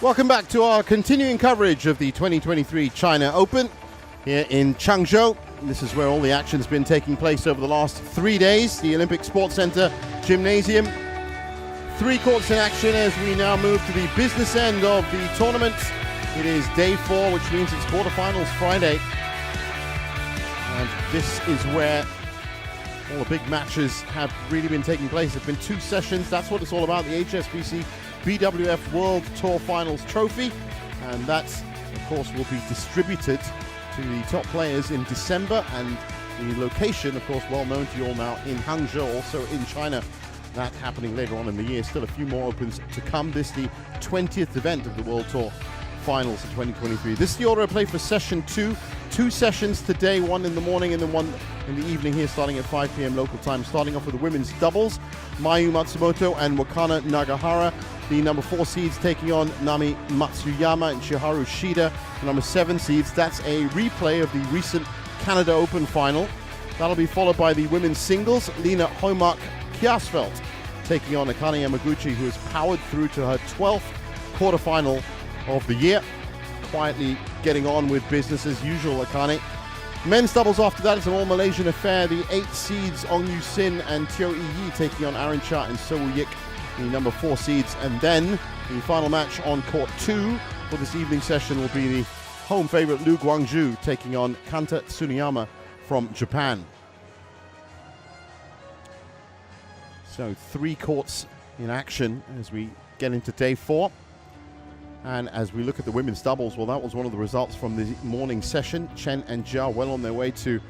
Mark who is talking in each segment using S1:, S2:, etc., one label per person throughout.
S1: Welcome back to our continuing coverage of the 2023 China Open here in Changzhou. This is where all the action's been taking place over the last 3 days. The Olympic Sports Center Gymnasium. 3 courts in action as we now move to the business end of the tournament. It is day 4, which means it's quarterfinals Friday. And this is where all the big matches have really been taking place. It's been 2 sessions. That's what it's all about, the HSBC BWF World Tour Finals Trophy. And that, of course, will be distributed to the top players in December. And the location, of course, well known to you all now in Hangzhou, also in China. That happening later on in the year. Still a few more Opens to come. This is the 20th event of the World Tour Finals in 2023. This is the order of play for session 2. 2 sessions today, 1 in the morning and then 1 in the evening here, starting at 5 p.m. local time. Starting off with the women's doubles, Mayu Matsumoto and Wakana Nagahara. The number 4 seeds taking on Nami Matsuyama and Shiharu Shida, the number 7 seeds. That's a replay of the recent Canada Open final. That'll be followed by the women's singles, Lena Hoimark-Kjærsfeldt taking on Akane Yamaguchi, who has powered through to her 12th quarterfinal of the year. Quietly getting on with business as usual, Akane. Men's doubles after that is an all-Malaysian affair. The 8 seeds, Ong Yu Sin and Teo Yi taking on Aaron Cha and So Woo Yik, the number 4 seeds. And then the final match on court 2 for this evening session will be the home favorite Liu Guangzhou taking on Kanta Tsuneyama from Japan. So 3 courts in action as we get into day 4. And as we look at the women's doubles, well, that was one of the results from the morning session. Chen and Jia well on their way to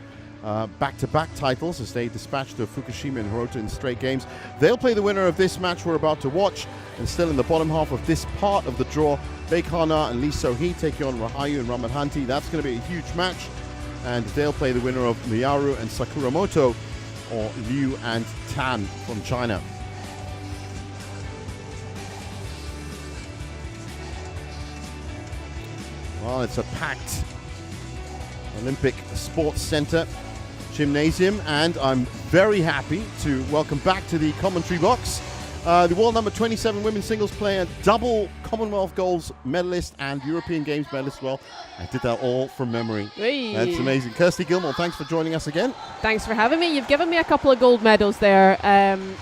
S1: back-to-back titles as they dispatched to Fukushima and Hirota in straight games. They'll play the winner of this match we're about to watch. And still in the bottom half of this part of the draw, Baek Ha-na and Lee So-hee taking on Rahayu and Ramadhanti. That's going to be a huge match. And they'll play the winner of Miyaru and Sakuramoto, or Liu and Tan from China. Well, it's a packed Olympic Sports Center Gymnasium, and I'm very happy to welcome back to the commentary box the world number 27 women's singles player, double Commonwealth Goals medalist and European Games medalist. Well, I did that all from memory.
S2: Whee.
S1: That's amazing. Kirsty Gilmore, thanks for joining us again.
S2: Thanks for having me. You've given me a couple of gold medals there.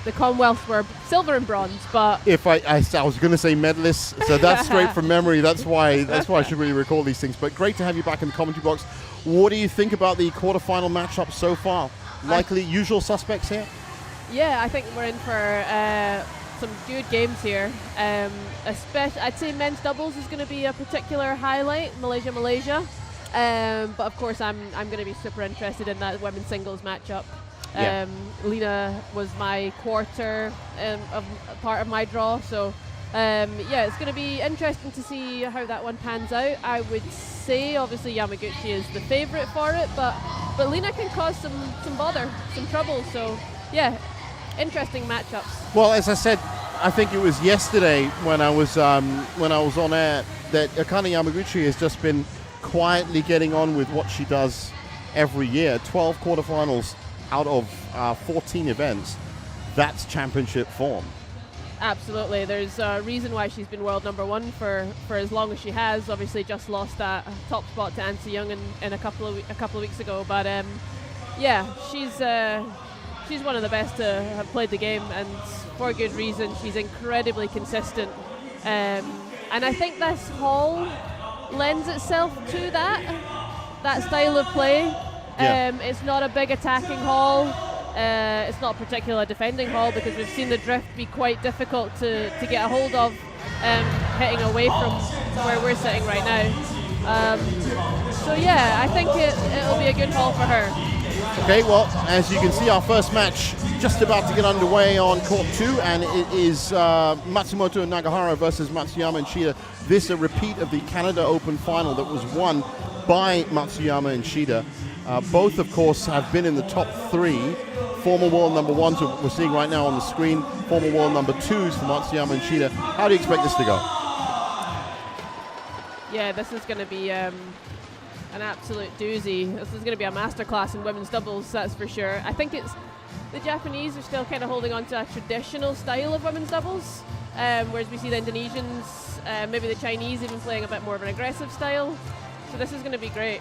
S2: The Commonwealth were silver and bronze, but
S1: if I was going to say medalists, so that's straight from memory. That's why I should really recall these things. But great to have you back in the commentary box. What do you think about the quarterfinal matchup so far? Likely usual suspects here?
S2: Yeah, I think we're in for some good games here. Especially, I'd say men's doubles is going to be a particular highlight, Malaysia. But of course, I'm going to be super interested in that women's singles matchup.
S1: Yeah.
S2: Lena was my quarter of part of my draw, so yeah, it's going to be interesting to see how that one pans out. I would say obviously Yamaguchi is the favourite for it, but Lena can cause some bother, some trouble. So yeah, interesting matchups.
S1: Well, as I said, I think it was yesterday when I was on air that Akane Yamaguchi has just been quietly getting on with what she does every year. 12 quarterfinals out of 14 events. That's championship form.
S2: Absolutely. There's a reason why she's been world number 1 for as long as she has. Obviously just lost that top spot to Anse Young in a couple of weeks ago. But yeah, she's one of the best to have played the game, and for good reason. She's incredibly consistent. And I think this hall lends itself to that style of play.
S1: Yeah.
S2: It's not a big attacking hall. It's not a particular defending hall, because we've seen the drift be quite difficult to get a hold of, hitting away from where we're sitting right now. So yeah, I think it'll be a good hall for her.
S1: Okay, well, as you can see, our first match just about to get underway on court 2, and it is Matsumoto and Nagahara versus Matsuyama and Shida. This is a repeat of the Canada Open final that was won by Matsuyama and Shida. Both, of course, have been in the top 3. Former world number 1s we're seeing right now on the screen, former world number 2s for Matsuyama and Shida. How do you expect this to go?
S2: Yeah, this is going to be an absolute doozy. This is going to be a masterclass in women's doubles, that's for sure. I think it's the Japanese are still kind of holding on to a traditional style of women's doubles. whereas we see the Indonesians, maybe the Chinese even playing a bit more of an aggressive style. So this is going to be great.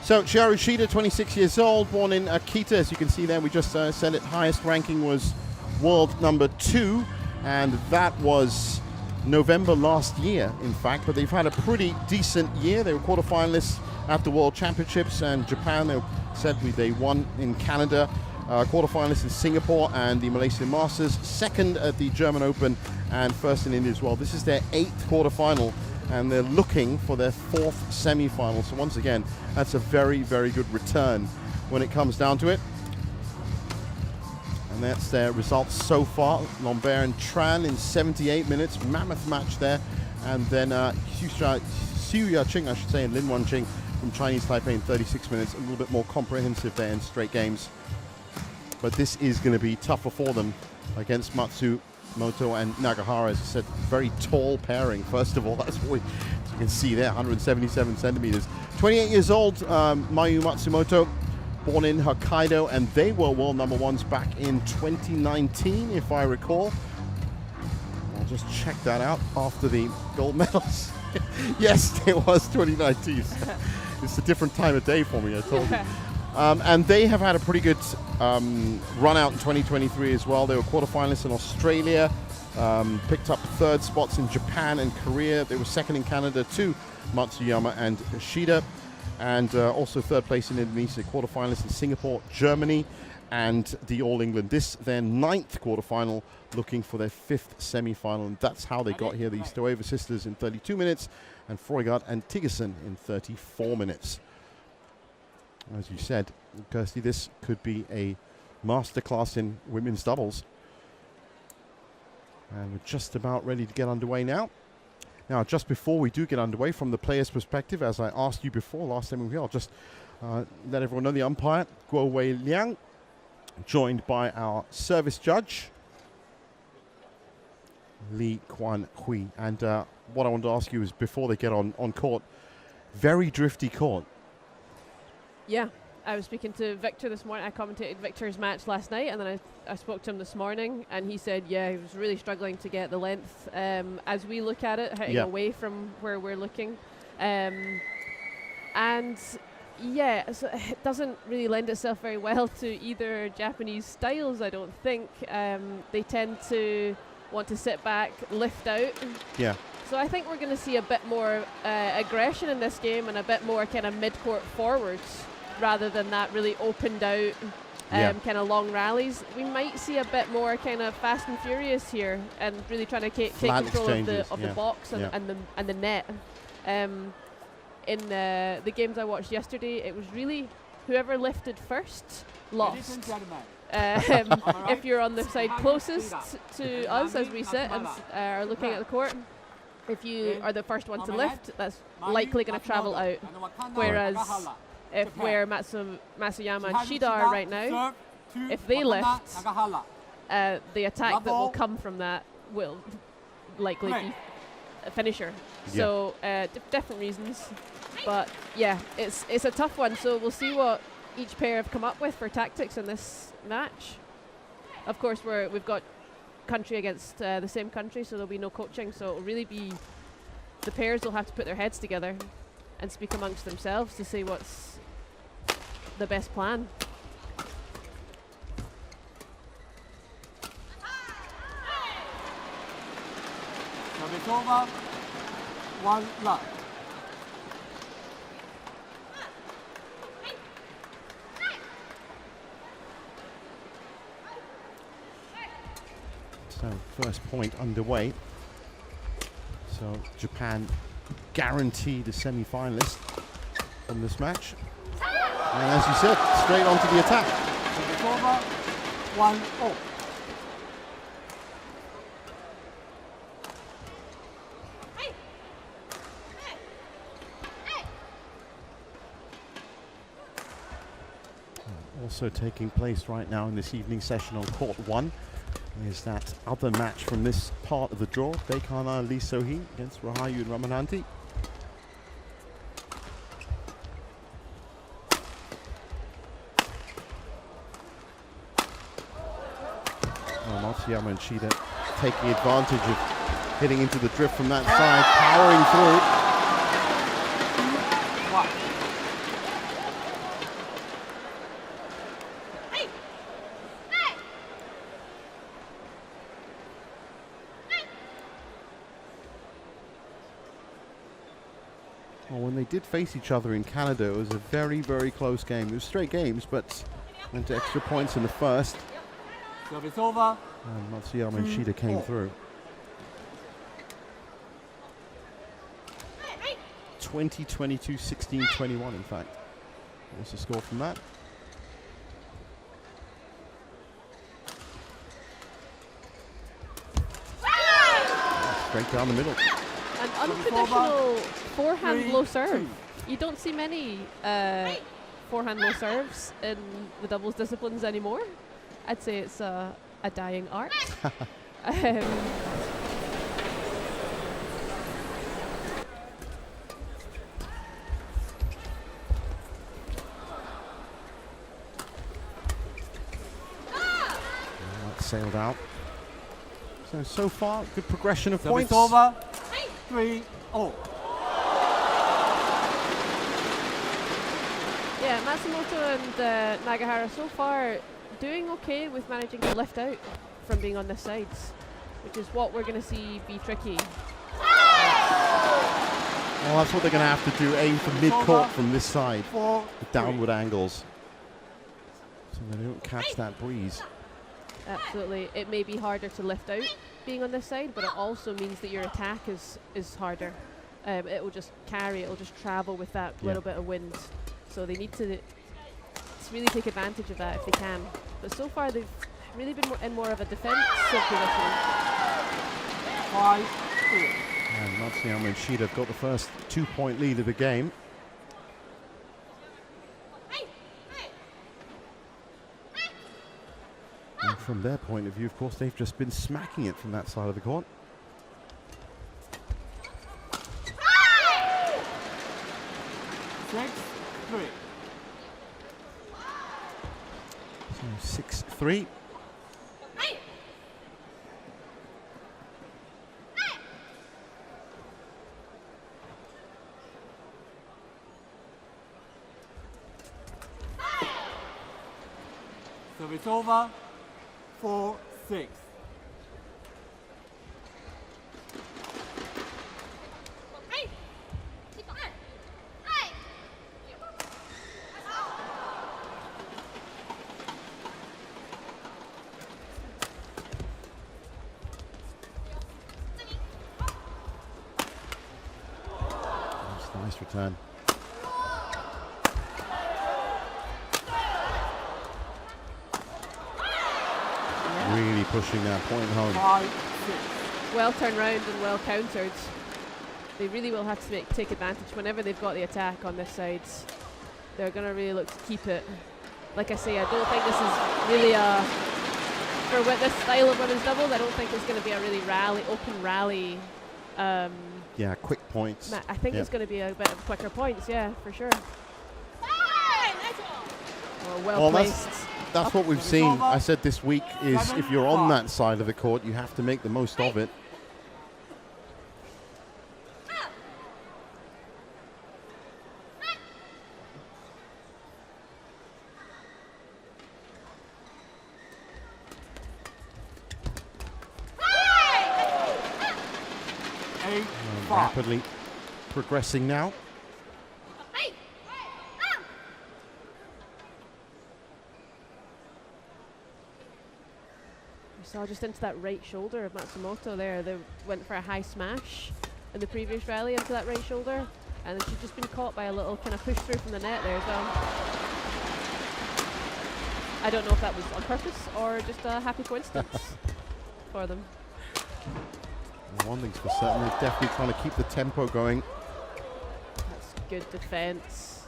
S1: So Chiharu Shida, 26 years old, born in Akita. As you can see there, we just said it, highest ranking was world number 2, and that was November last year, in fact. But they've had a pretty decent year. They were quarterfinalists at the World Championships, and Japan, they won in Canada. Quarterfinalists in Singapore and the Malaysian Masters, second at the German Open, and first in India as well. This is their 8th quarterfinal, and they're looking for their 4th semi-final. So once again, that's a very, very good return when it comes down to it. And that's their results so far. Lambert and Tran in 78 minutes, mammoth match there. And then Xu Ya-Ching, I should say, and Lin Wan-Ching from Chinese Taipei in 36 minutes. A little bit more comprehensive there in straight games. But this is going to be tougher for them against Matsumoto and Nagahara. As I said, very tall pairing, first of all. That's what as you can see there, 177 centimeters. 28 years old, Mayu Matsumoto, born in Hokkaido, and they were world number 1s back in 2019, if I recall. I'll just check that out after the gold medals. Yes, it was 2019. It's a different time of day for me, I told you. And they have had a pretty good run out in 2023 as well. They were quarterfinalists in Australia, picked up 3rd spots in Japan and Korea. They were 2nd in Canada to Matsuyama and Shida, and also 3rd place in Indonesia, quarterfinalists in Singapore, Germany, and the All England. This their 9th quarterfinal, looking for their 5th semi-final, and that's how they got here. The Stoeva sisters in 32 minutes, and Frøygaard and Tiggerson in 34 minutes. As you said, Kirsty, this could be a masterclass in women's doubles. And we're just about ready to get underway now. Now, just before we do get underway, from the player's perspective, as I asked you before, last time we were here, I'll just let everyone know the umpire, Guo Wei Liang, joined by our service judge, Lee Kwan Hui. And what I want to ask you is, before they get on court, very drifty court.
S2: Yeah, I was speaking to Victor this morning. I commentated Victor's match last night, and then I spoke to him this morning, and he said, yeah, he was really struggling to get the length as we look at it, hitting away from where we're looking. And yeah, so it doesn't really lend itself very well to either Japanese styles, I don't think. They tend to want to sit back, lift out.
S1: Yeah.
S2: So I think we're going to see a bit more aggression in this game, and a bit more kind of mid-court forwards, rather than that really opened out kind of long rallies. We might see a bit more kind of fast and furious here, and really trying to take control of the box and the net. In the games I watched yesterday, it was really whoever lifted first lost. If you're on the side closest to us as we sit and are looking at the court, if you are the first one to lift, that's likely going to travel out. Whereas where Matsuyama and Shida are right now, if they lift, the attack that will come from that will likely be a finisher. So different reasons, but yeah, it's a tough one. So we'll see what each pair have come up with for tactics in this match. Of course, we've got country against the same country, so there'll be no coaching. So it'll really be the pairs will have to put their heads together and speak amongst themselves to see what's the best plan.
S3: Service over. 1 love.
S1: So first point underway. So Japan guaranteed a semi-finalist from this match. And as you said, straight onto the attack.
S3: Service over. 1-0.
S1: Also taking place right now in this evening session on court 1 is that other match from this part of the draw, Bekana Lee So-hee against Rahayu and Ramananti. Matsuyama and Shida taking advantage of hitting into the drift from that side, powering through. Well, when they did face each other in Canada, it was a very, very close game. It was straight games, but went to extra points in the first.
S3: Service over.
S1: And Matsuyama and Shida came through. 20-22, 16-21, in fact. What's the score from that? Straight down the middle.
S2: An untraditional forehand low serve. You don't see many forehand low serves in the doubles disciplines anymore. I'd say it's a dying art.
S1: Sailed out. So far, good progression of points.
S3: Over. 3-0.
S2: Yeah, Matsumoto and Nagahara so far doing okay with managing to lift out from being on this side, which is what we're going to see be tricky.
S1: Well, that's what they're going to have to do, aim for mid-court from this side, with downward angles, so they don't catch that breeze.
S2: Absolutely. It may be harder to lift out being on this side, but it also means that your attack is harder. It will just carry, it will just travel with that little bit of wind. So they need to really take advantage of that if they can. But so far they've really been in more of a defensive position.
S3: 5-4.
S1: And Matsuyama and Shida have got the first 2-point lead of the game. And from their point of view, of course, they've just been smacking it from that side of the court.
S3: 6-3.
S1: So 6-3.
S3: Service over. 4-6.
S1: Nice return. Really pushing that point home.
S3: 5-6.
S2: Well turned round and well countered. They really will have to take advantage whenever they've got the attack on this side. They're going to really look to keep it. Like I say, I don't think this is really for this style of women's doubles, I don't think it's going to be a really open rally.
S1: Yeah, quick points.
S2: I think it's going to be a bit of quicker points, yeah, for sure. Well placed.
S1: That's what we've seen. I said this week is if you're on that side of the court, you have to make the most of it. Rapidly progressing now.
S2: So just into that right shoulder of Matsumoto there. They went for a high smash in the previous rally into that right shoulder, and she's just been caught by a little kind of push through from the net there as well. I don't know if that was on purpose or just a happy coincidence for them.
S1: Well, one thing's for certain, they're definitely trying to keep the tempo going.
S2: That's good defense.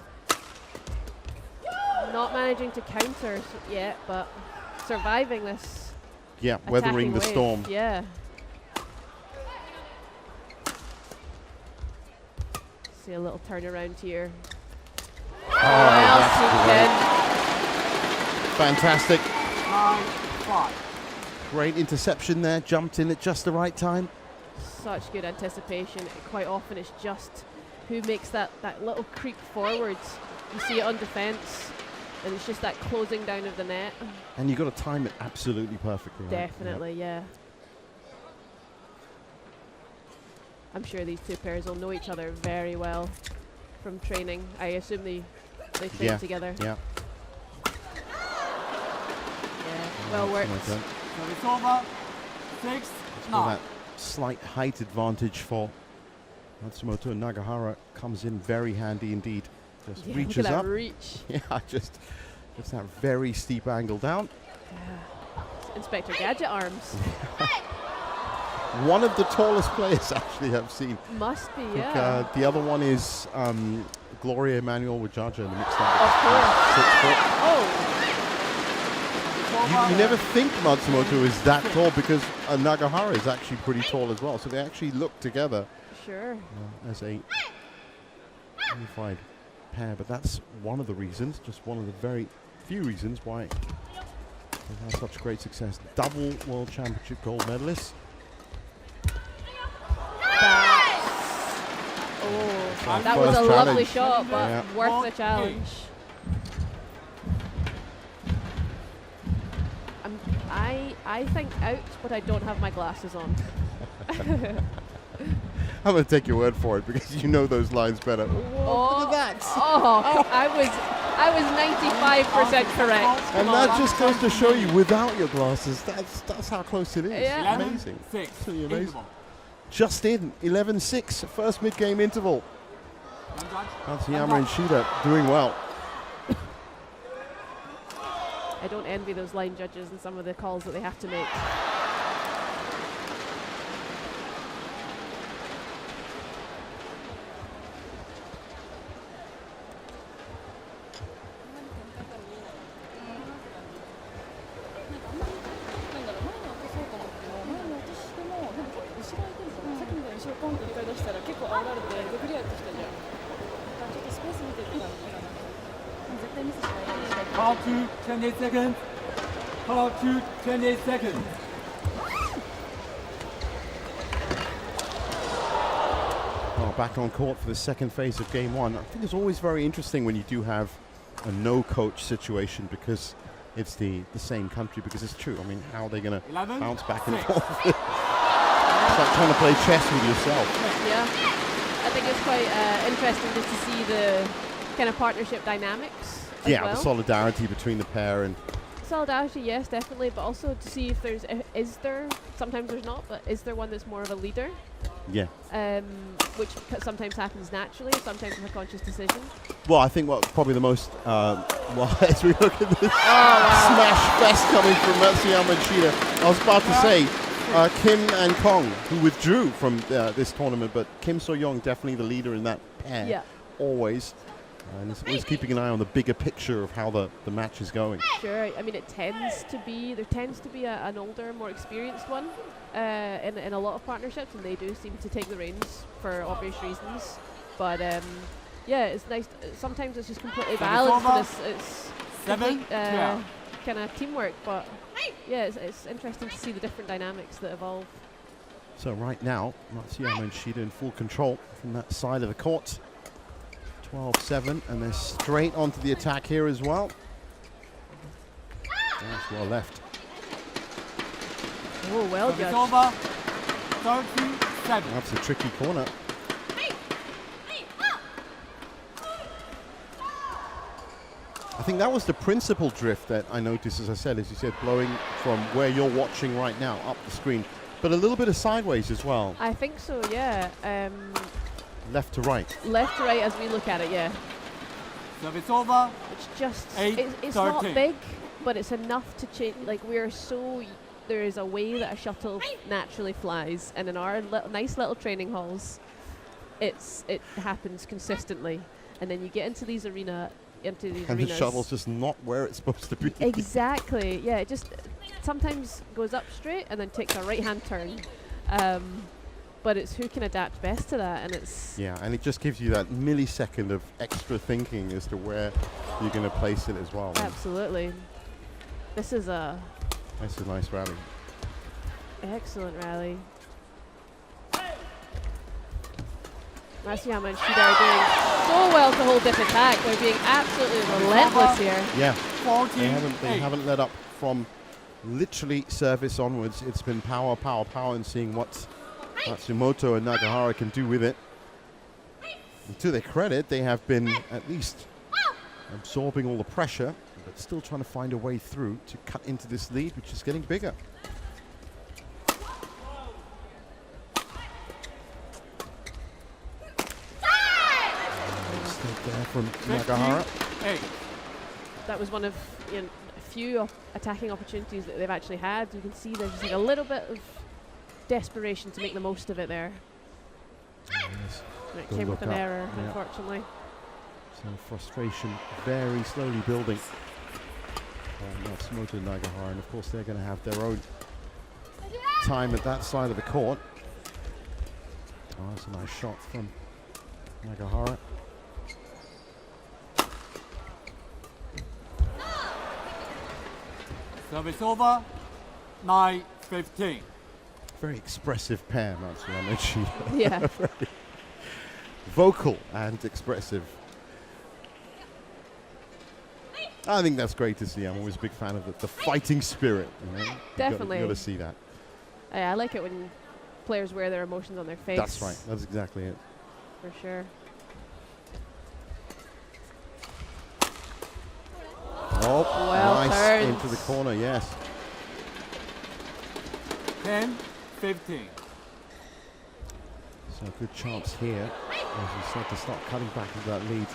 S2: Not managing to counter yet, but surviving this.
S1: Yeah, weathering the
S2: wave.
S1: storm.
S2: Yeah. See a little turnaround here.
S1: Oh, that's great. Fantastic.
S3: 9-5.
S1: Great interception there, jumped in at just the right time.
S2: Such good anticipation. Quite often it's just who makes that little creep forwards. You see it on defense, and it's just that closing down of the net.
S1: And you've got to time it absolutely perfectly. Right?
S2: Definitely, yeah. I'm sure these two pairs will know each other very well from training. I assume they train together.
S1: Yeah.
S2: Yeah, well worked.
S3: Service over. 6,
S1: That slight height advantage for Matsumoto, and Nagahara comes in very handy indeed. Just reaches
S2: look at
S1: up.
S2: that reach.
S1: Yeah, just that very steep angle down.
S2: Yeah. Inspector Gadget arms.
S1: One of the tallest players actually I've seen.
S2: Must be,
S1: I think,
S2: yeah.
S1: the other one is Gloria Emmanuel Wajaja in the mixed double.
S2: Of course.
S1: 6 foot.
S2: Oh,
S1: You never think Matsumoto is that tall because Nagahara is actually pretty tall as well. So they actually look together
S2: sure.
S1: as a unified pair. But that's one of the reasons, just one of the very few reasons why they've had such great success. Double World Championship gold medalists.
S2: That was a
S1: First
S2: lovely
S1: challenge.
S2: shot, but
S1: Yeah.
S2: worth the challenge. I think out, but I don't have my glasses on.
S1: I'm going to take your word for it because you know those lines better.
S2: Oh,
S1: look at that.
S2: Oh, I was 95% correct.
S1: And that just goes to show you, without your glasses, that's how close it is.
S2: Yeah.
S1: Amazing.
S3: 6.
S1: Absolutely amazing. Just in, 11-6, first mid-game interval. Matsuyama and Shida doing well.
S2: I don't envy those line judges and some of the calls that they have to make.
S3: Call to 28 seconds. Call to 28 seconds.
S1: Oh, back on court for the second phase of game one. I think it's always very interesting when you do have a no-coach situation because it's the same country, because it's true. I mean, how are they going to bounce back and forth? It's like trying to play chess with yourself.
S2: Yeah, I think it's quite interesting just to see the kind of partnership dynamics.
S1: Yeah,
S2: well.
S1: the solidarity between the pair and
S2: Solidarity, yes, definitely, but also to see if is there, sometimes there's not, but is there one that's more of a leader?
S1: yeah.
S2: Which sometimes happens naturally, sometimes with a conscious decision.
S1: Well, I think what probably the most, well, as we look at this smash fest coming from Matsuyama and Shida, I was about to say Kim and Kong, who withdrew from this tournament, but Kim So-young definitely the leader in that pair,
S2: Yeah.
S1: always. And is always keeping an eye on the bigger picture of how the match is going.
S2: Sure, I mean there tends to be an older, more experienced one in a lot of partnerships, and they do seem to take the reins for obvious reasons. But yeah, it's nice. Sometimes it's just completely balanced, and it's complete, kind of teamwork. But yeah, it's interesting to see the different dynamics that evolve.
S1: So right now, Matsuyama and Shida in full control from that side of the court. 12-7, and they're straight onto the attack here as well. That's well left.
S2: Oh, well
S3: It's
S2: judged.
S3: over. 37.
S1: That's a tricky corner. I think that was the principal drift that I noticed, as you said, blowing from where you're watching right now up the screen, but a little bit of sideways as well.
S2: I think so, yeah.
S1: Left to right.
S2: Left to right as we look at it, yeah.
S3: Service over.
S2: It's just,
S3: 8,
S2: it's not
S3: 13.
S2: big, but it's enough to change. Like, there is a way that a shuttle naturally flies, and in our nice little training halls, it happens consistently. And then you get into these arenas.
S1: And the shuttle's just not where it's supposed to be.
S2: Exactly, yeah. It just sometimes goes up straight and then takes a right-hand turn. But it's who can adapt best to that, and it's...
S1: Yeah, and it just gives you that millisecond of extra thinking as to where you're going to place it as well.
S2: Absolutely. This is a...
S1: That's a nice rally.
S2: Excellent rally. Matsuyama and Shida are doing so well to hold this attack. They're being absolutely relentless here.
S1: Yeah, they haven't let up from literally service onwards. It's been power, power, power, and seeing what Matsumoto and Nagahara can do with it. And to their credit, they have been at least absorbing all the pressure, but still trying to find a way through to cut into this lead, which is getting bigger. Mistake there from Nagahara.
S2: That was one of a few attacking opportunities that they've actually had. You can see there's just like a little bit of desperation to make the most of it there. It came with an error, unfortunately.
S1: So frustration very slowly building. Matsumoto and Nagahara, and of course they're going to have their own time at that side of the court. Oh, that's a nice shot from Nagahara.
S3: Service over, 9-15.
S1: Very expressive pair, Matsuyama and Shida.
S2: Yeah.
S1: Very vocal and expressive. I think that's great to see. I'm always a big fan of the fighting spirit. You know?
S2: Definitely.
S1: You've got to see that.
S2: I like it when players wear their emotions on their face.
S1: That's right. That's exactly it.
S2: For sure.
S1: Oh,
S2: well
S1: nice
S2: turned.
S1: into the corner, yes.
S3: 10-15.
S1: So a good chance here as we start to cutting back into that lead.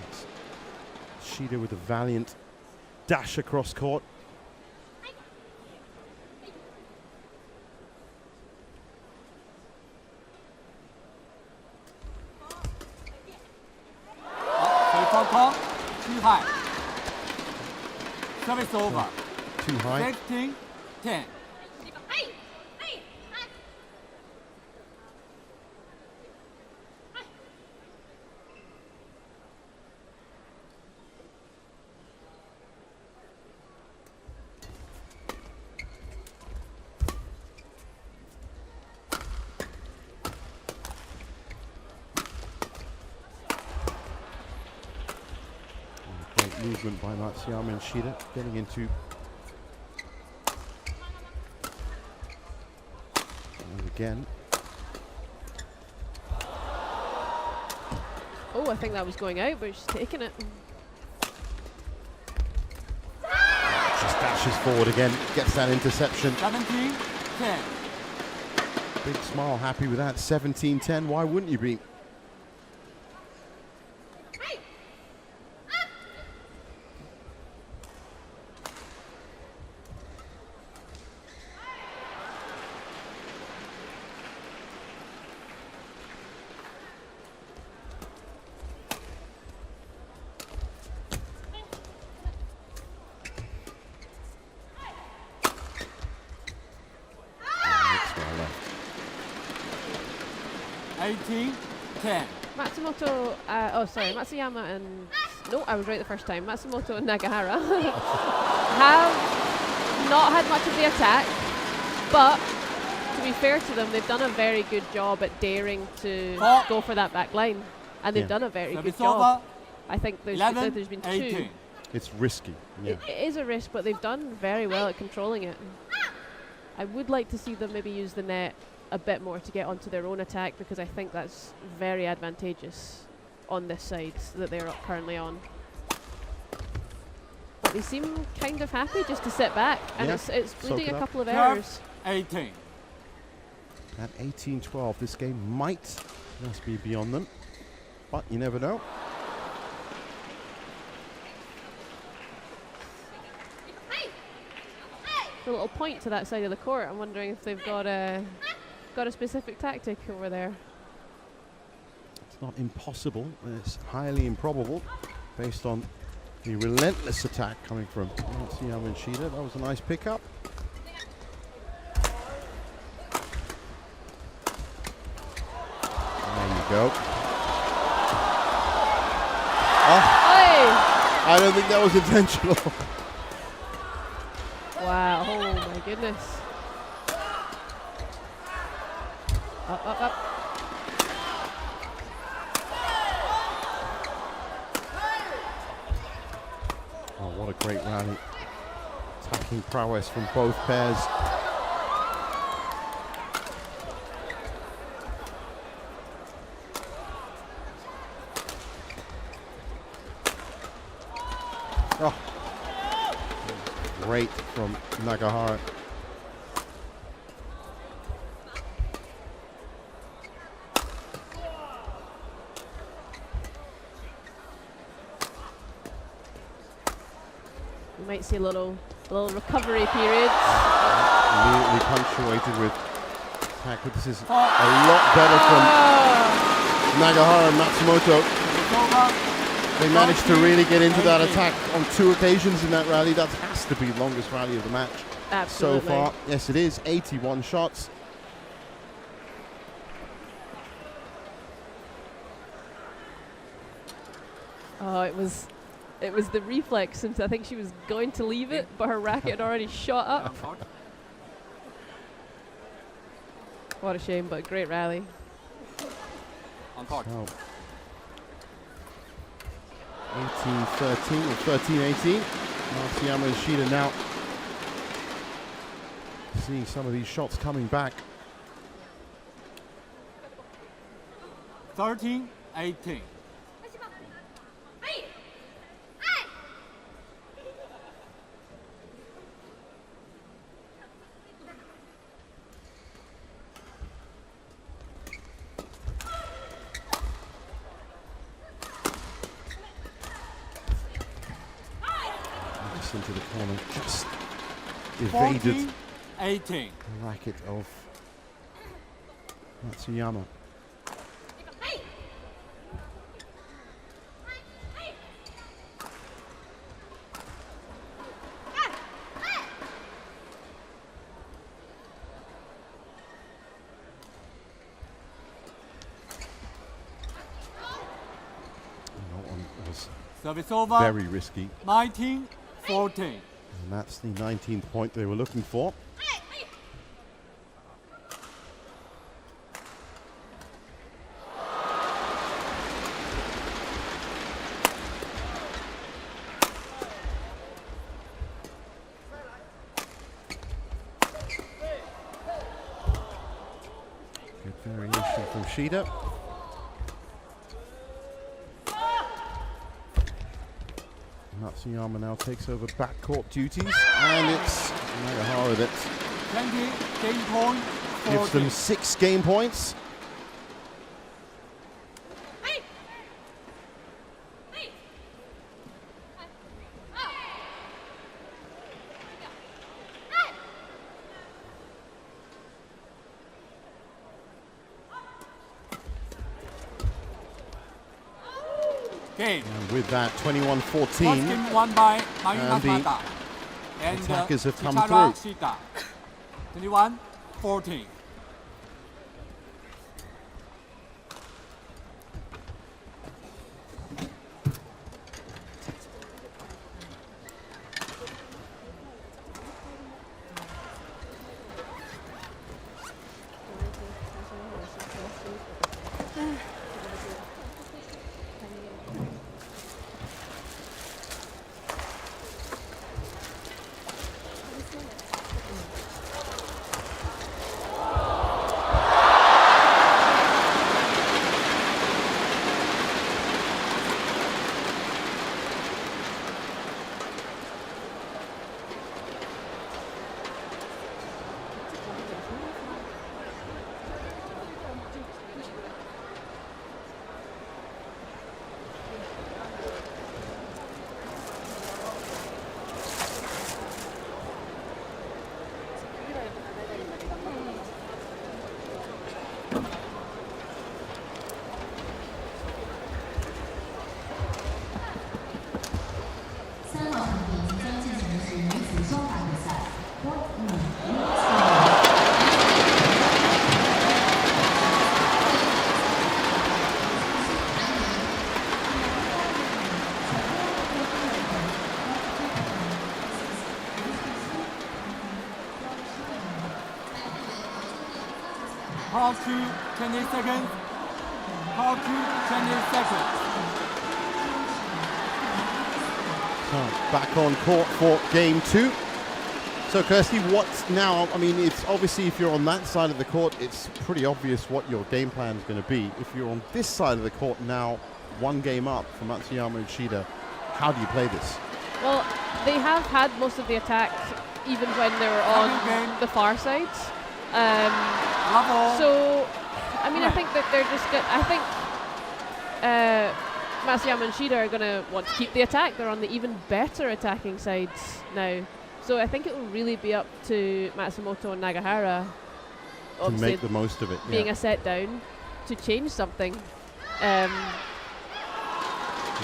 S1: That's Shida with a valiant dash across court.
S3: Too high. Service over.
S1: Too high.
S3: 15-10.
S1: Movement by Matsuyama and Shida getting into and again.
S2: Oh, I think that was going out, but she's taking it.
S1: Just dashes forward again, gets that interception.
S3: 17-10.
S1: Big smile, happy with that. 17-10, why wouldn't you be?
S2: Matsumoto, Matsuyama and, no, I was right the first time. Matsumoto and Nagahara have not had much of the attack, but to be fair to them, they've done a very good job at daring to go for that back line, and they've done a very good job. I think there's been
S3: 18.
S2: two.
S1: It's risky. Yeah.
S2: It is a risk, but they've done very well at controlling it. I would like to see them maybe use the net a bit more to get onto their own attack, because I think that's very advantageous on this side that they're currently on. But they seem kind of happy just to sit back, and it's bleeding a couple of errors.
S3: 18.
S1: At 18-12, this game might just be beyond them, but you never know.
S2: A little point to that side of the court. I'm wondering if they've got a specific tactic over there.
S1: It's not impossible. It's highly improbable, based on the relentless attack coming from Matsuyama and Shida. That was a nice pickup. There you go. Oh, I don't think that was intentional.
S2: Wow, oh my goodness. Up, up, up.
S1: Oh, what a great rally. Attacking prowess from both pairs. Oh, great from Nagahara.
S2: We might see a little recovery period.
S1: Immediately punctuated with attack. This is a lot better from Nagahara and Matsumoto. They managed to really get into that attack on 2 occasions in that rally. That has to be the longest rally of the match so far. Yes, it is. 81 shots.
S2: Oh, it was the reflex, since I think she was going to leave it, but her racket had already shot up. What a shame, but a great rally.
S4: On court.
S1: 18-13 or 13-18. Matsuyama and Shida now seeing some of these shots coming back.
S3: 13-18.
S1: Into the corner, just evaded
S3: 18.
S1: the racket of Matsuyama. That one was
S3: Service over.
S1: very risky.
S3: 19-14.
S1: And that's the 19th point they were looking for. Good variation from Shida. Matsuyama now takes over backcourt duties, and it's Nagahara that
S3: 20 game point.
S1: gives them 6 game points.
S3: Game.
S1: And with that, 21-14.
S3: First game won by
S1: And the
S3: Nagahara. And
S1: attackers have come
S3: Shida. 21-14. Half to 20 seconds. Half to 20 seconds.
S1: So back on court for game 2. So Kirsty, what's now? I mean, it's obviously if you're on that side of the court, it's pretty obvious what your game plan is going to be. If you're on this side of the court now, one game up for Matsuyama and Shida, how do you play this?
S2: Well, they have had most of the attack even when they were on the far side. So, I mean, I think that they're just good. I think Matsuyama and Shida are going to want to keep the attack. They're on the even better attacking sides now. So I think it will really be up to Matsumoto and Nagahara
S1: to make the most of it.
S2: Being a set down to change something.
S1: To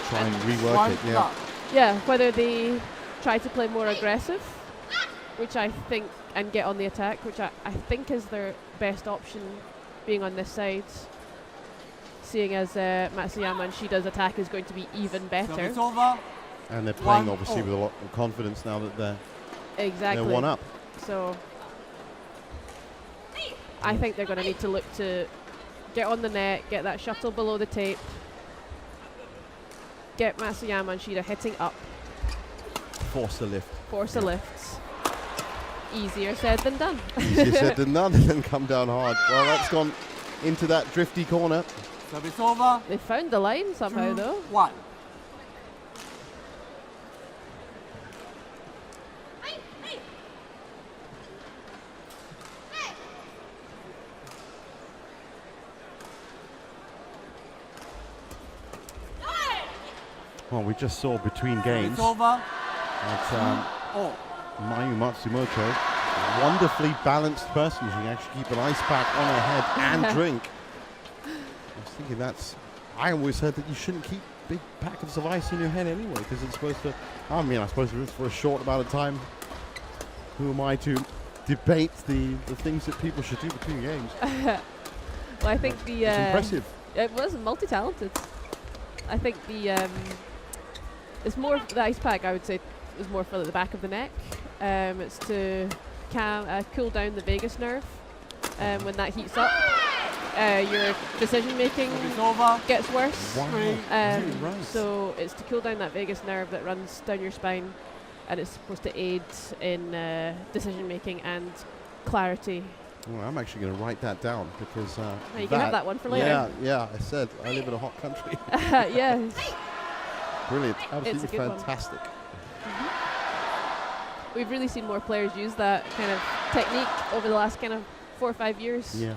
S1: try and rework it, yeah.
S2: Yeah, whether they try to play more aggressive, which I think, and get on the attack, which I think is their best option being on this side, seeing as Matsuyama and Shida's attack is going to be even better.
S1: And they're playing obviously with a lot of confidence now that they're one up.
S2: So I think they're going to need to look to get on the net, get that shuttle below the tape, get Matsuyama and Shida hitting up.
S1: Force the lift.
S2: Force the lifts. Easier said than done.
S1: Easier said than done, and then come down hard. Well, that's gone into that drifty corner.
S3: Service over.
S2: They found the line somehow, though.
S3: 1.
S1: Well, we just saw between games that Mayu Matsumoto, a wonderfully balanced person. She can actually keep an ice pack on her head and drink. I was thinking I always heard that you shouldn't keep big packets of ice in your head anyway, because it's supposed to, I mean, I suppose it's for a short amount of time. Who am I to debate the things that people should do between games?
S2: Well, I think it's
S1: impressive.
S2: It was multi-talented. I think it's more the ice pack, I would say, is more for the back of the neck. It's to cool down the vagus nerve. When that heats up, your decision making gets worse.
S1: Wow.
S2: So it's to cool down that vagus nerve that runs down your spine, and it's supposed to aid in decision making and clarity.
S1: Well, I'm actually going to write that down because
S2: you can have that one for later.
S1: Yeah. I said I live in a hot country.
S2: Yes.
S1: Brilliant. Absolutely fantastic.
S2: We've really seen more players use that kind of technique over the last kind of 4 or 5 years.
S1: Yeah.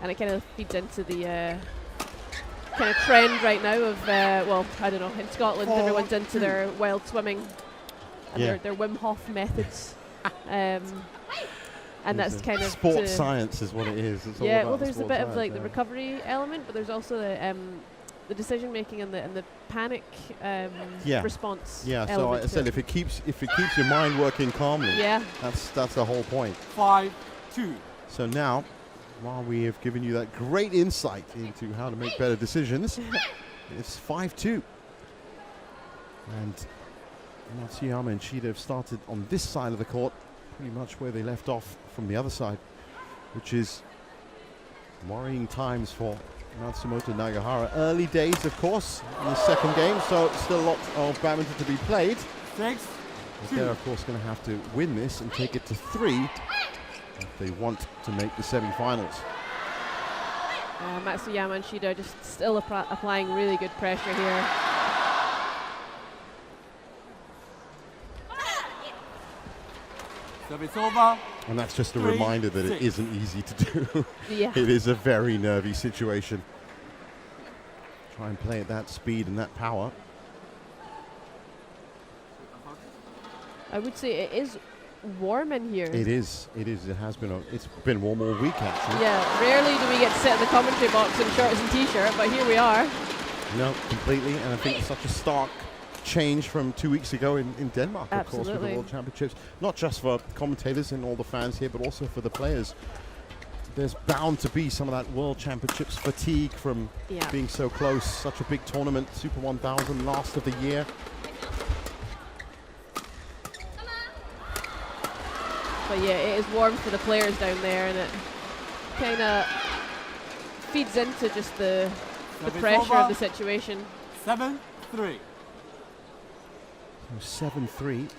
S2: And it kind of feeds into the kind of trend right now of, well, I don't know, in Scotland everyone's into their wild swimming and their Wim Hof methods. And that's kind of
S1: sports science is what it is. It's
S2: yeah, well, there's a bit of like the recovery element, but there's also the decision making and the panic response.
S1: Yeah, so I said if it keeps your mind working calmly, that's the whole point.
S3: 5-2.
S1: So now, while we have given you that great insight into how to make better decisions, it's 5-2, and Matsuyama and Shida have started on this side of the court, pretty much where they left off from the other side, which is worrying times for Matsumoto Nagahara. Early days, of course, in the second game, so still a lot of badminton to be played.
S3: 6-2.
S1: They're, of course, going to have to win this and take it to 3 if they want to make the semi-finals.
S2: Matsuyama and Shida just still applying really good pressure here.
S3: Service over.
S1: And that's just a reminder that it isn't easy to do.
S2: Yeah.
S1: It is a very nervy situation. Try and play at that speed and that power.
S2: I would say it is warm in here.
S1: It is. It has been. It's been warm all week, actually.
S2: Yeah. Rarely do we get to sit in the commentary box in shorts and t-shirt, but here we are.
S1: No, completely. And I think it's such a stark change from 2 weeks ago in Denmark, of course, with the World Championships. Not just for commentators and all the fans here, but also for the players. There's bound to be some of that World Championships fatigue from being so close. Such a big tournament, Super 1000, last of the year.
S2: But yeah, it is warm for the players down there, and kind of feeds into just the
S3: Service
S2: pressure
S3: over.
S2: of the situation.
S3: 7-3.
S1: So 7-3.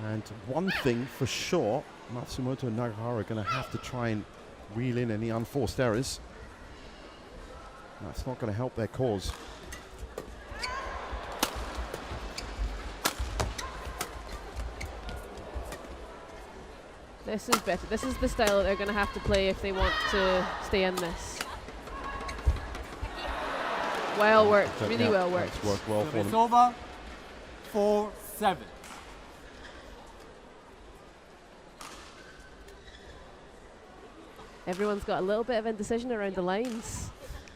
S1: And one thing for sure, Matsumoto and Nagahara are going to have to try and reel in any unforced errors. That's not going to help their cause.
S2: This is better. This is the style that they're going to have to play if they want to stay in this. Well worked,
S1: So,
S2: really
S1: yeah,
S2: well worked.
S1: It's worked well for
S3: Service
S1: them.
S3: over. 4-7.
S2: Everyone's got a little bit of indecision around the lines.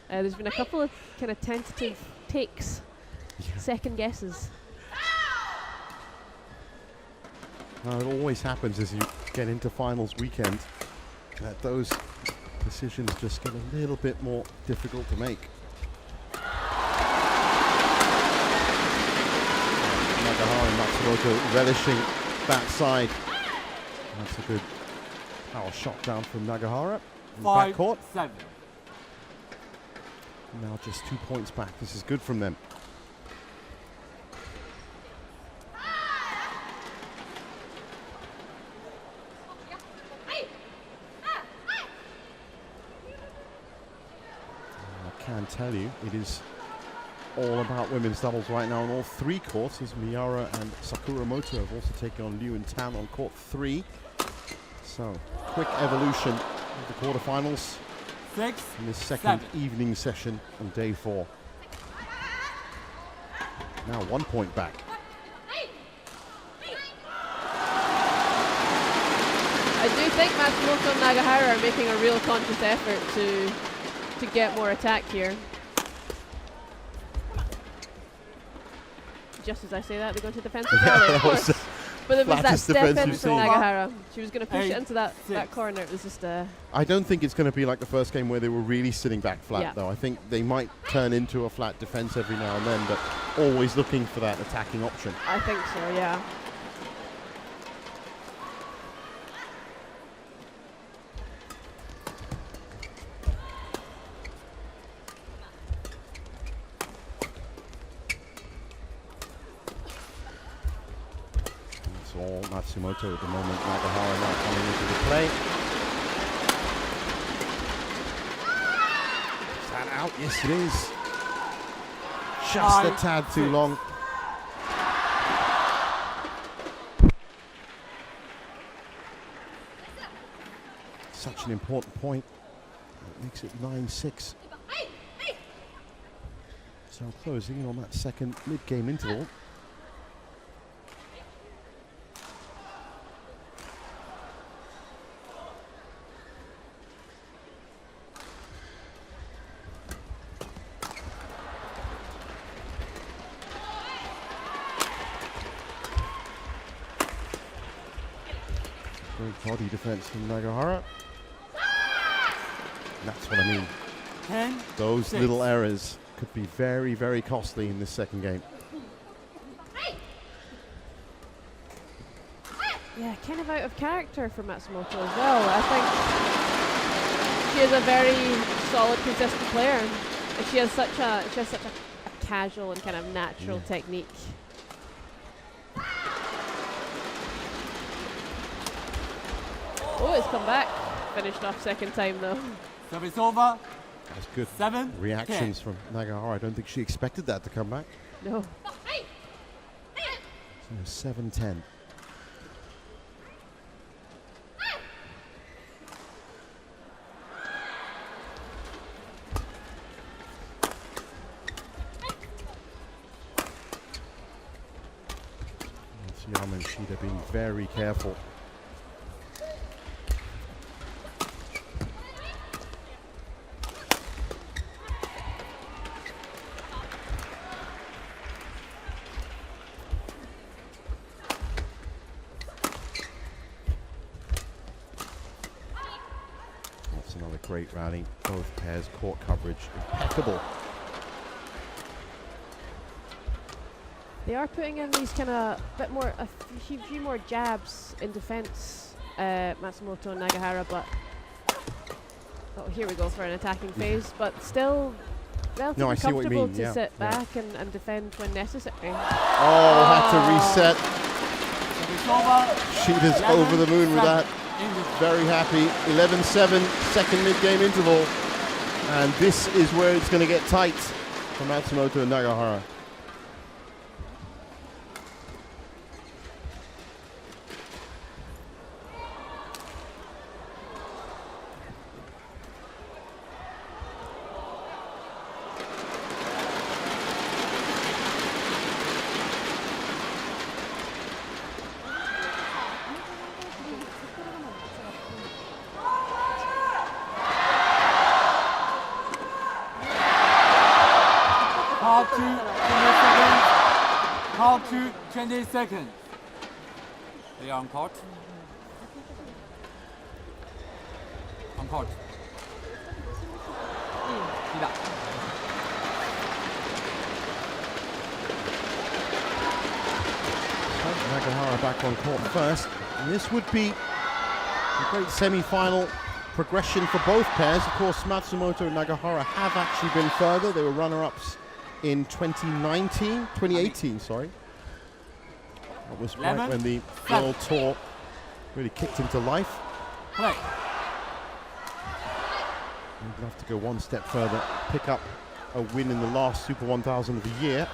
S2: There's been a couple of kind of tentative takes, second guesses.
S1: Now, it always happens as you get into finals weekend that those decisions just get a little bit more difficult to make. Nagahara and Matsumoto relishing that side. That's a good power shot down from Nagahara in the backcourt.
S3: 5-7.
S1: Now just 2 points back. This is good from them. I can tell you, it is all about women's doubles right now on all three courts, as Miura and Sakuramoto have also taken on Liu and Tan on court 3. So, quick evolution of the quarterfinals
S3: 6-7.
S1: in this second evening session on day 4. Now 1 point back.
S2: I do think Matsumoto and Nagahara are making a real conscious effort to get more attack here. Just as I say that, they go to defensive rally, of course. But there was that
S1: flattest
S2: step in
S1: defensive
S2: from
S3: scene.
S2: Nagahara. She was going to push it
S3: 8-6.
S2: into that corner. It was just
S1: I don't think it's going to be like the first game where they were really sitting back flat,
S2: Yeah.
S1: though. I think they might turn into a flat defense every now and then, but always looking for that attacking option.
S2: I think so, yeah.
S1: It's all Matsumoto at the moment. Nagahara now coming into the play. Is that out? Yes, it is. Just a tad too
S3: 5-6.
S1: long. Such an important point. It makes it 9-6. So closing in on that second mid-game interval. Great body defense from Nagahara. That's what I mean.
S3: 10.
S1: Those
S3: 6.
S1: little errors could be very, very costly in this second game.
S2: Yeah, kind of out of character for Matsumoto as well. I think she is a very solid, consistent player, and she has such a casual and kind of natural technique. Oh, it's come back. Finished off second time though.
S3: Service over.
S1: That's good
S3: 7-10.
S1: reactions from Nagahara. I don't think she expected that to come back.
S2: No.
S1: So 7-10. Matsuyama and Shida being very careful. That's another great rally. Both pairs court coverage impeccable.
S2: They are putting in these kind of a few more jabs in defense, Matsumoto and Nagahara, but Oh, here we go for an attacking phase, but still relatively
S1: No, I see what you
S2: comfortable
S1: mean,
S2: to
S1: yeah,
S2: sit
S1: yeah.
S2: back and defend when necessary.
S1: Oh, had to reset.
S3: Service over.
S1: Shida's over the moon with that.
S3: English.
S1: Very happy. 11-7, second mid-game interval. And this is where it's going to get tight for Matsumoto and Nagahara.
S3: Half to 20 seconds. Half to 20 seconds.
S4: They are on court. On court. Shida.
S1: Nagahara back on court first. And this would be a great semi-final progression for both pairs. Of course, Matsumoto and Nagahara have actually been further. They were runner-ups in 2018, sorry. That was right when the World Tour really kicked into life.
S3: Play.
S1: We'd love to go one step further, pick up a win in the last Super 1000 of the year.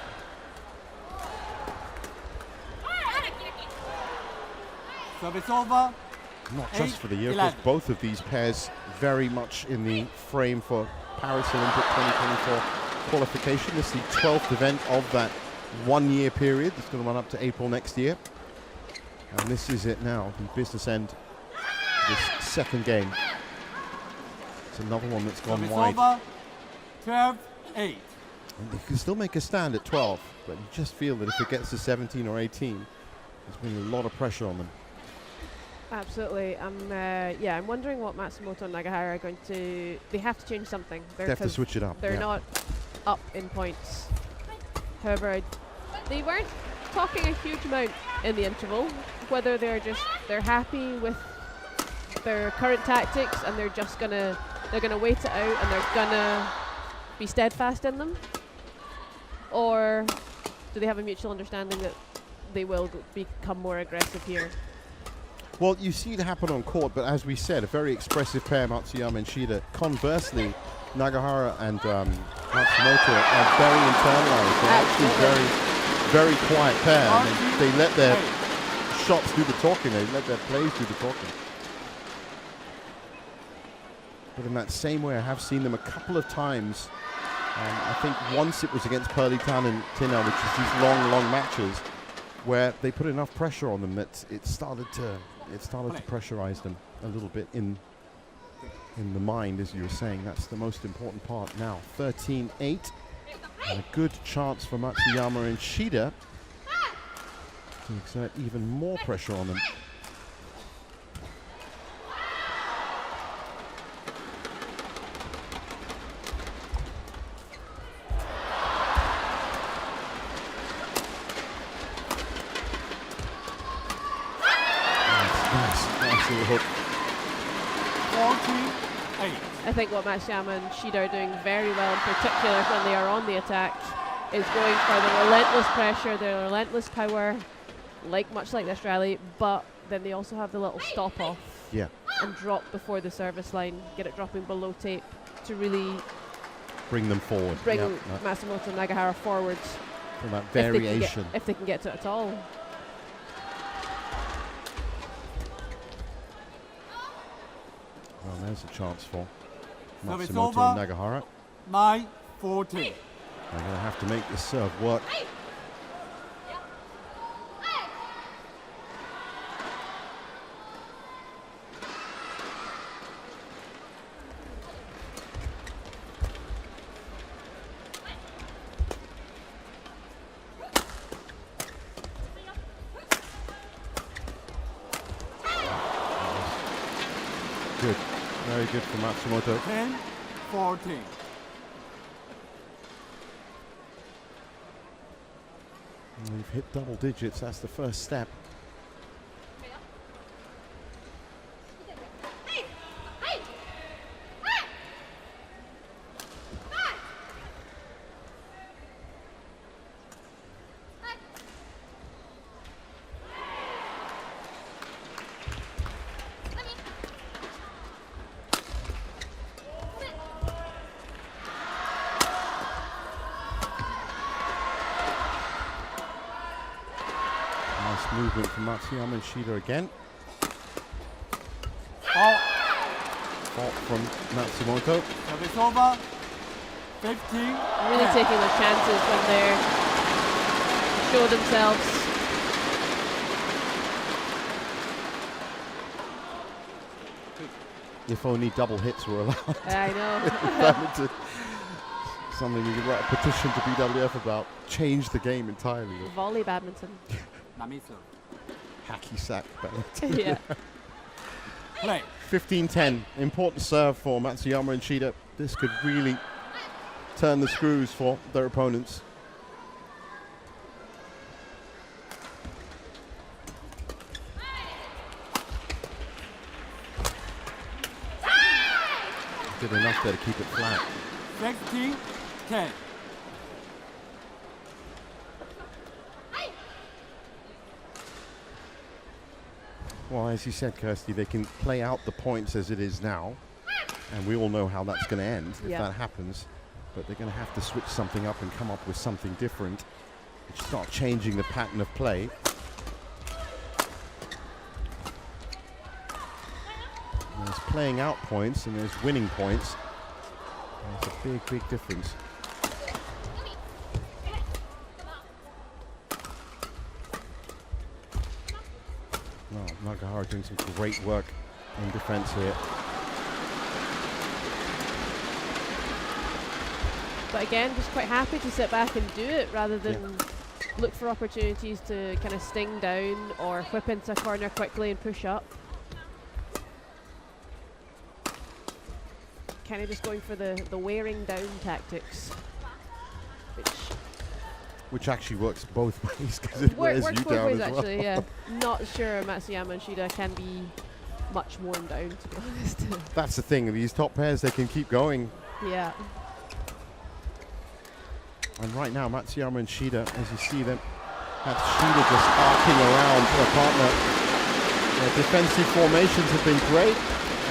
S3: Service over.
S1: Not just for the year,
S3: 11.
S1: because both of these pairs very much in the frame for Paris Olympic 2024 qualification. This is the 12th event of that one-year period. It's going to run up to April next year. And this is it now, the business end of this second game. It's another one that's gone
S3: Service
S1: wide.
S3: over. 12-8.
S1: And they can still make a stand at 12, but you just feel that if it gets to 17 or 18, there's been a lot of pressure on them.
S2: Absolutely. I'm wondering what Matsumoto and Nagahara are going to. They have to change something.
S1: They have to switch it up.
S2: They're
S1: yeah.
S2: not up in points. However, they weren't talking a huge amount in the interval. Whether they're happy with their current tactics and they're gonna wait it out and they're gonna be steadfast in them, or do they have a mutual understanding that they will become more aggressive here?
S1: Well, you see it happen on court, but as we said, a very expressive pair, Matsuyama and Shida. Conversely, Nagahara and Matsumoto are very internalized. They're actually very quiet pair. And they let their shots do the talking. They let their plays do the talking. But in that same way, I have seen them a couple of times. I think once it was against Perlitan and Tina, which is these long matches, where they put enough pressure on them that it started to pressurize them a little bit in the mind, as you were saying. That's the most important part now. 13-8, and a good chance for Matsuyama and Shida to exert even more pressure on them. Nice little hook.
S3: 14-8.
S2: I think what Matsuyama and Shida are doing very well, in particular when they are on the attack, is going for the relentless pressure, the relentless power, much like the Australia, but then they also have the little stop off and drop before the service line, get it dropping below tape to really
S1: bring them forward.
S2: Bring Matsumoto and Nagahara forward.
S1: From that variation.
S2: If they can get to it at all.
S1: Well, there's a chance for
S3: Service
S1: Matsumoto
S3: over.
S1: and Nagahara.
S3: 9-14.
S1: They're going to have to make this serve work. Good. Very good for Matsumoto.
S3: 10-14.
S1: We've hit double digits. That's the first step. Nice movement from Matsuyama and Shida again. Fault from Matsumoto.
S3: Service over. 15.
S2: Really taking their chances when they're show themselves.
S1: If only double hits were allowed.
S2: I know.
S1: Badminton. Something we could write a petition to BWF about. Change the game entirely.
S2: Volley badminton.
S4: Namiso.
S1: Hacky sack badminton.
S2: Yeah.
S3: Play.
S1: 15-10. Important serve for Matsuyama and Shida. This could really turn the screws for their opponents. Did enough there to keep it flat.
S3: 16-10.
S1: Well, as you said, Kirsty, they can play out the points as it is now, and we all know how that's going to end if that happens. But they're going to have to switch something up and come up with something different. Start changing the pattern of play. There's playing out points and there's winning points. There's a big, big difference. Oh, Nagahara doing some great work in defense here.
S2: But again, just quite happy to sit back and do it rather than look for opportunities to kind of sting down or whip into a corner quickly and push up. Kind of just going for the wearing down tactics.
S1: Which actually works both ways because it wears you down as well.
S2: Actually, yeah. Not sure Matsuyama and Shida can be much worn down, to be honest.
S1: That's the thing, these top pairs, they can keep going.
S2: Yeah.
S1: And right now, Matsuyama and Shida, as you see them, that's Shida just arcing around her partner. Their defensive formations have been great.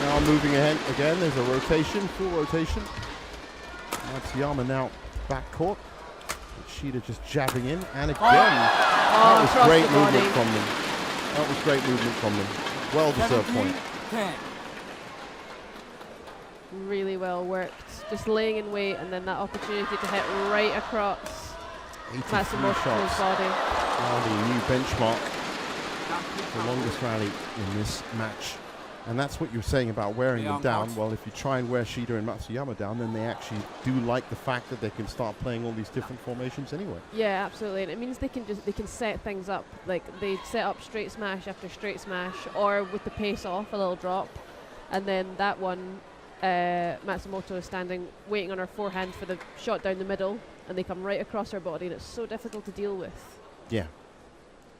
S1: Now moving ahead again, there's a rotation, full rotation. Matsuyama now back court. Shida just jabbing in, and again, that was great movement from them. That was great movement from them. Well-deserved point.
S3: 10.
S2: Really well worked. Just laying in wait, and then that opportunity to hit right across Matsumoto's body.
S1: The new benchmark, the longest rally in this match. And that's what you're saying about wearing them down. Well, if you try and wear Shida and Matsuyama down, then they actually do like the fact that they can start playing all these different formations anyway.
S2: Yeah, absolutely. And it means they can set things up. Like they set up straight smash after straight smash, or with the pace off, a little drop. And then that one, Matsumoto is standing, waiting on her forehand for the shot down the middle, and they come right across her body, and it's so difficult to deal with.
S1: Yeah.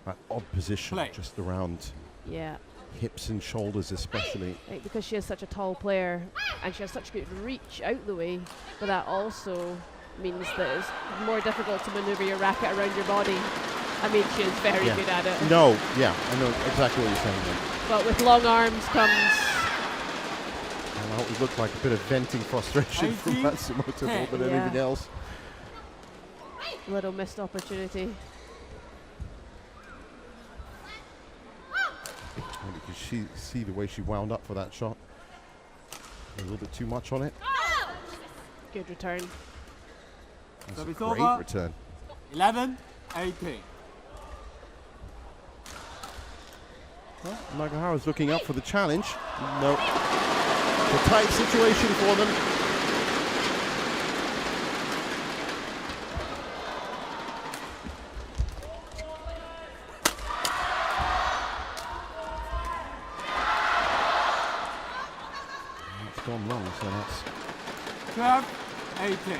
S1: That odd position just around.
S2: Yeah.
S1: Hips and shoulders especially.
S2: Like because she is such a tall player and she has such good reach out the way, but that also means that it's more difficult to maneuver your racket around your body. I mean, she is very good at it.
S1: No, yeah, I know exactly what you're saying then.
S2: But with long arms comes...
S1: Well, it looked like a bit of venting frustration from Matsumoto more than anything else.
S2: Little missed opportunity.
S1: You could see the way she wound up for that shot. A little bit too much on it.
S2: Good return.
S1: That's a great return.
S3: 11-18.
S1: Well, Nagahara's looking up for the challenge. No. It's a tight situation for them. Gone long, so that's
S3: 12-18.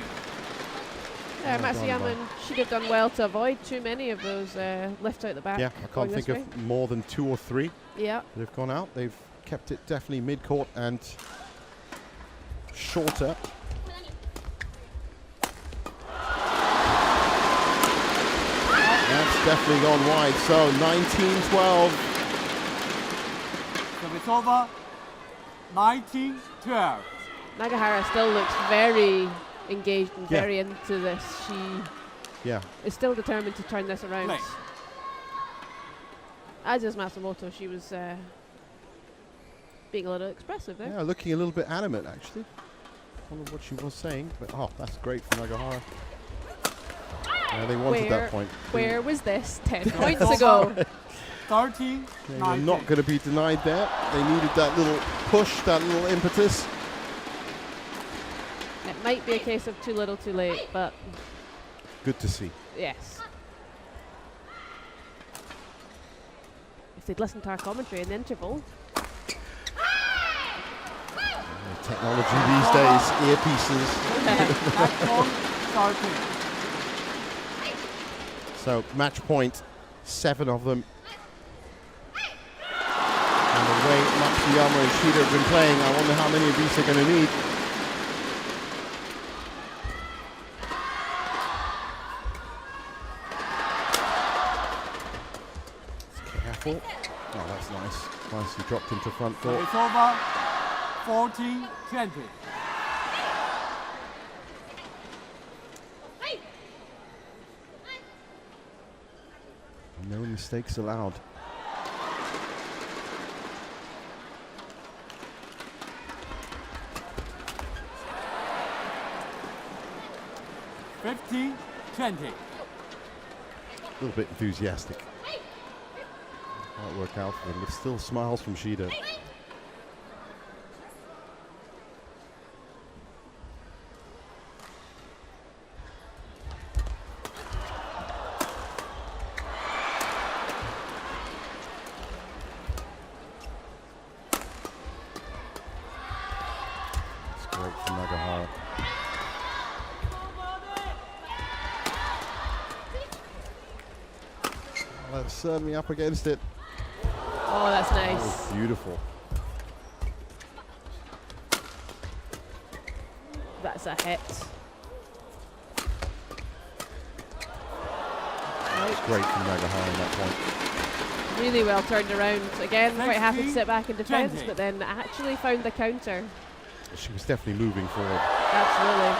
S2: Matsuyama should have done well to avoid too many of those lift out the back.
S1: Yeah, I can't think of more than 2 or 3 that have gone out. They've kept it definitely mid-court and shorter. That's definitely gone wide. So 19-12.
S3: So it's over. 19-12.
S2: Nagahara still looks very engaged and very into this. She is still determined to turn this around. As is Matsumoto, she was being a little expressive there.
S1: Yeah, looking a little bit animate, actually. I wonder what she was saying, but oh, that's great for Nagahara. Yeah, they wanted that point.
S2: Where was this 10 points ago?
S3: 30,
S1: They were not going to be denied there. They needed that little push, that little impetus.
S2: It might be a case of too little, too late, but
S1: Good to see.
S2: yes. If they'd listened to our commentary in the interval.
S1: Technology these days, earpieces.
S3: Match point starting.
S1: So match point, 7 of them. And the way Matsuyama and Shida have been playing, I wonder how many of these they're going to need. Careful. Oh, that's nice. Nicely dropped into front
S3: So
S1: court.
S3: it's over. 14, 20.
S1: No mistakes allowed.
S3: $50, 20.
S1: A little bit enthusiastic. Might work out for them, but still smiles from Shida. It's great from Nagahara. That's certainly up against it.
S2: Oh, that's
S1: That
S2: nice.
S1: was beautiful.
S2: That's a hit.
S1: It's great from Nagahara on that point.
S2: Really well turned around. Again, quite happy to
S3: 60,
S2: sit back in defence,
S3: 20.
S2: but then actually found the counter.
S1: She was definitely moving forward.
S2: Absolutely.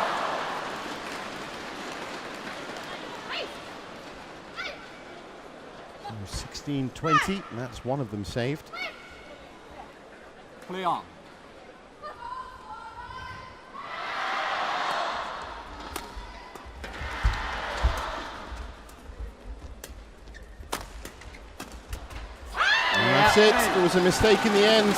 S1: So 16-20, and that's one of them saved.
S3: Play on.
S1: And that's it. It was a mistake in the end.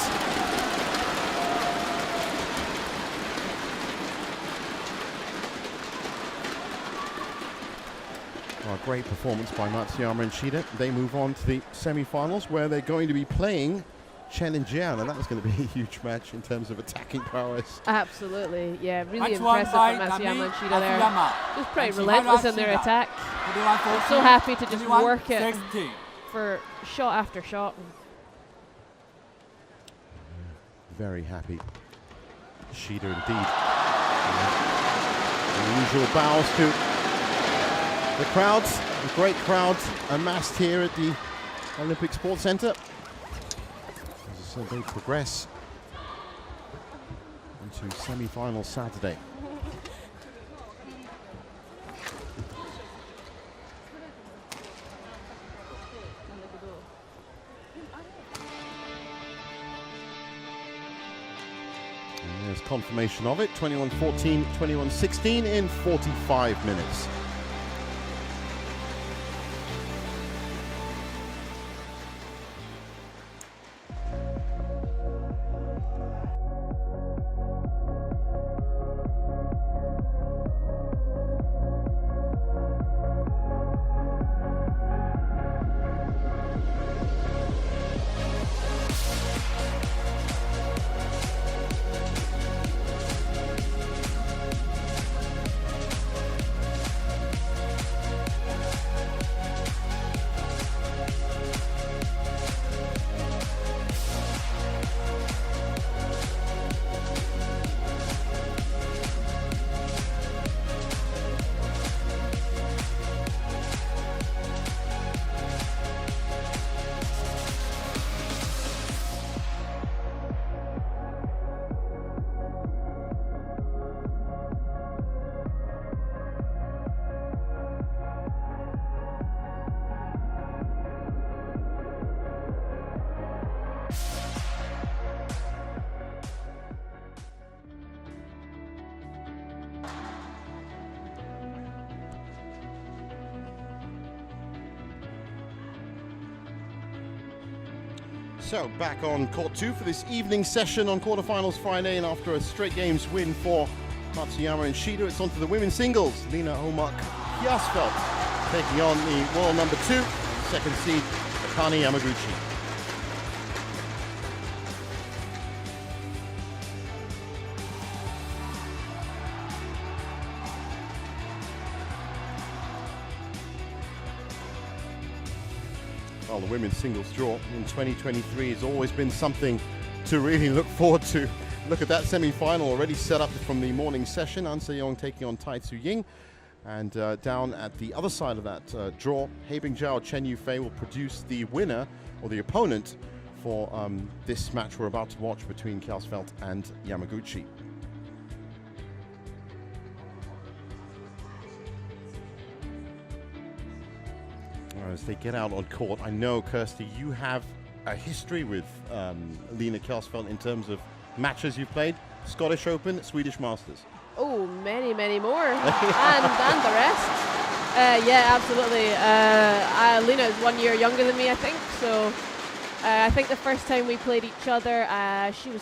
S1: Well, great performance by Matsuyama and Shida. They move on to the semi-finals where they're going to be playing Chen and Jian, and that's going to be a huge match in terms of attacking prowess.
S2: Absolutely. Yeah, really
S3: Match won
S2: impressive
S3: by
S2: from Matsuyama and Shida there.
S3: Matsuyama.
S2: Just pretty
S3: And
S2: relentless in their
S3: Shida.
S2: attack.
S3: 21, 14,
S2: So happy to just
S3: 21,
S2: work it
S3: 16.
S2: for shot after shot.
S1: Very happy. Shida indeed. The usual bows to the crowds, the great crowds amassed here at the Olympic Sports Centre. As they progress into semi-final Saturday. And there's confirmation of it, 21-14, 21-16 in 45 minutes. So back on court 2 for this evening session on quarterfinals Friday, and after a straight games win for Matsuyama and Shida, it's on to the women's singles. Lena Omak-Kjærsfeldt taking on the world number 2, second seed Akane Yamaguchi. Well, the women's singles draw in 2023 has always been something to really look forward to. Look at that semi-final already set up from the morning session. An Se-young taking on Tai Tzu-ying. And down at the other side of that draw, He Bingjiao, Chen Yufei will produce the winner or the opponent for this match we're about to watch between Kjærsfeldt and Yamaguchi. As they get out on court, I know, Kirsty, you have a history with Lena Kjærsfeldt in terms of matches you've played. Scottish Open, Swedish Masters.
S2: Oh, many, many more. and the rest. Yeah, absolutely. Lena is 1 year younger than me, I think. So I think the first time we played each other, she was